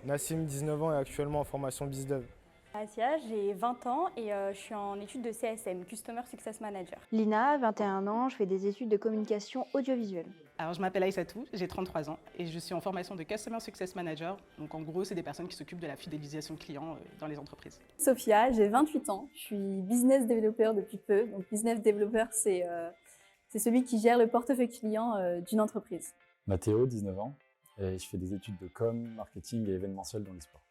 Nassim, 19 ans et actuellement en formation BizDev. Asia, j'ai 20 ans et je suis en études de CSM, Customer Success Manager. Lina, 21 ans, je fais des études de communication audiovisuelle. Alors, je m'appelle Aïssatou, j'ai 33 ans et je suis en formation de Customer Success Manager. Donc, en gros, c'est des personnes qui s'occupent de la fidélisation client dans les entreprises. Sophia, j'ai 28 ans, je suis business developer depuis peu. Donc, business developer, c'est celui qui gère le portefeuille client d'une entreprise. Mathéo, 19 ans, et je fais des études de com, marketing et événementiel dans l'e-sport.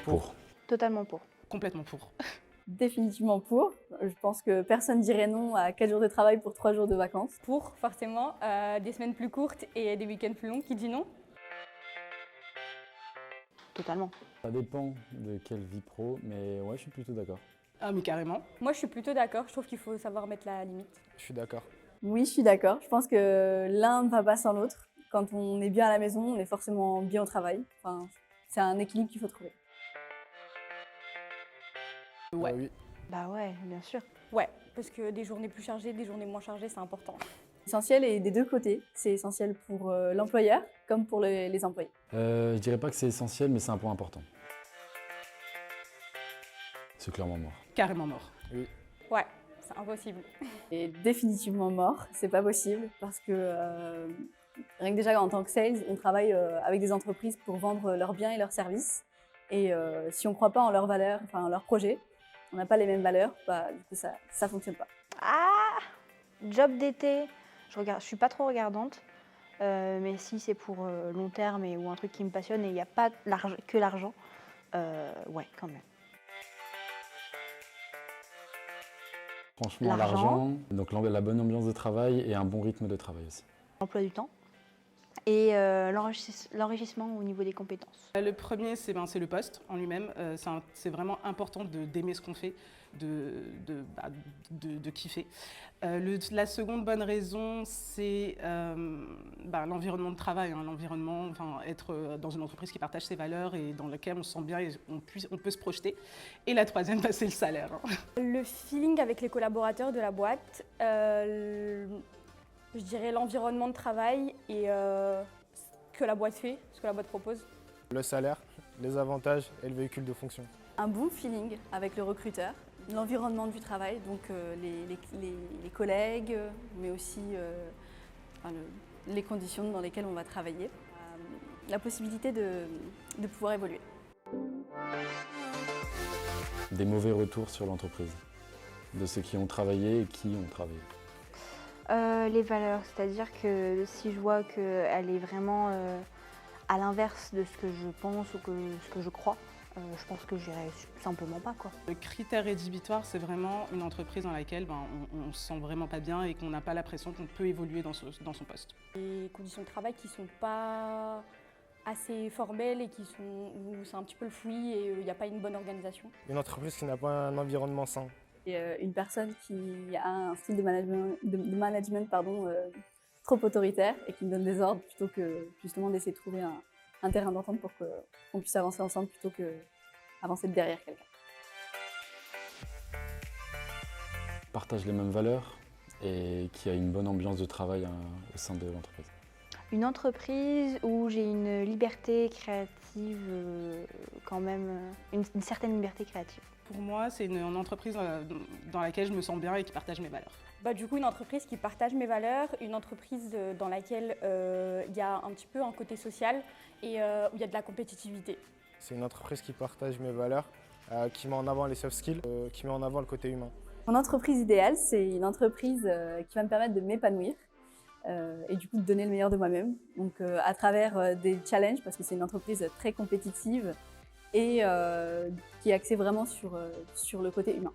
Pour. Totalement pour. Complètement pour. Définitivement pour. Je pense que personne dirait non à 4 jours de travail pour 3 jours de vacances. Pour, forcément, des semaines plus courtes et des week-ends plus longs, qui dit non? Totalement. Ça dépend de quelle vie pro, mais ouais, je suis plutôt d'accord. Ah, mais carrément. Moi, je suis plutôt d'accord, je trouve qu'il faut savoir mettre la limite. Je suis d'accord. Oui, je suis d'accord. Je pense que l'un ne va pas sans l'autre. Quand on est bien à la maison, on est forcément bien au travail. Enfin, c'est un équilibre qu'il faut trouver. Ouais. Oui. Bah ouais, bien sûr. Ouais, parce que des journées plus chargées, des journées moins chargées, c'est important. Essentiel et des deux côtés. C'est essentiel pour l'employeur comme pour les employés. Je dirais pas que c'est essentiel, mais c'est un point important. C'est clairement mort. Carrément mort. Oui. Ouais, c'est impossible. Et définitivement mort, c'est pas possible parce que rien que déjà en tant que sales, on travaille avec des entreprises pour vendre leurs biens et leurs services. Et si on ne croit pas en leurs valeurs, enfin en leurs projets, on n'a pas les mêmes valeurs, bah, du coup ça fonctionne pas. Ah, job d'été, je suis pas trop regardante, mais si c'est pour long terme ou un truc qui me passionne et il n'y a pas que l'argent, ouais, quand même. Franchement, l'argent, donc la bonne ambiance de travail et un bon rythme de travail aussi. L'emploi du temps et l'enrichissement au niveau des compétences. Le premier, c'est le poste en lui-même. C'est vraiment important d'aimer ce qu'on fait, de kiffer. La seconde bonne raison, c'est l'environnement de travail. L'environnement, être dans une entreprise qui partage ses valeurs et dans laquelle on se sent bien et on peut se projeter. Et la troisième, c'est le salaire. Le feeling avec les collaborateurs de la boîte, je dirais l'environnement de travail et ce que la boîte fait, ce que la boîte propose. Le salaire, les avantages et le véhicule de fonction. Un bon feeling avec le recruteur, l'environnement du travail, donc les collègues, mais aussi les conditions dans lesquelles on va travailler, la possibilité de pouvoir évoluer. Des mauvais retours sur l'entreprise, de ceux qui ont travaillé et qui ont travaillé. Les valeurs, c'est-à-dire que si je vois qu'elle est vraiment à l'inverse de ce que je pense ou ce que je crois, je pense que j'irai simplement pas, quoi. Le critère rédhibitoire, c'est vraiment une entreprise dans laquelle on se sent vraiment pas bien et qu'on n'a pas l'impression qu'on peut évoluer dans son poste. Des conditions de travail qui sont pas assez formelles et où c'est un petit peu le fouillis et il n'y a pas une bonne organisation. Une entreprise qui n'a pas un environnement sain. Et une personne qui a un style de management trop autoritaire et qui me donne des ordres plutôt que justement d'essayer de trouver un terrain d'entente pour qu'on puisse avancer ensemble plutôt qu'avancer derrière quelqu'un. Partage les mêmes valeurs et qui a une bonne ambiance de travail au sein de l'entreprise. Une entreprise où j'ai une liberté créative, quand même, une certaine liberté créative. Pour moi, c'est une entreprise dans laquelle je me sens bien et qui partage mes valeurs. Du coup, une entreprise qui partage mes valeurs, une entreprise dans laquelle il y a un petit peu un côté social et où il y a de la compétitivité. C'est une entreprise qui partage mes valeurs, qui met en avant les soft skills, qui met en avant le côté humain. Mon entreprise idéale, c'est une entreprise qui va me permettre de m'épanouir et du coup de donner le meilleur de moi-même. Donc à travers des challenges, parce que c'est une entreprise très compétitive et qui est axée vraiment sur le côté humain.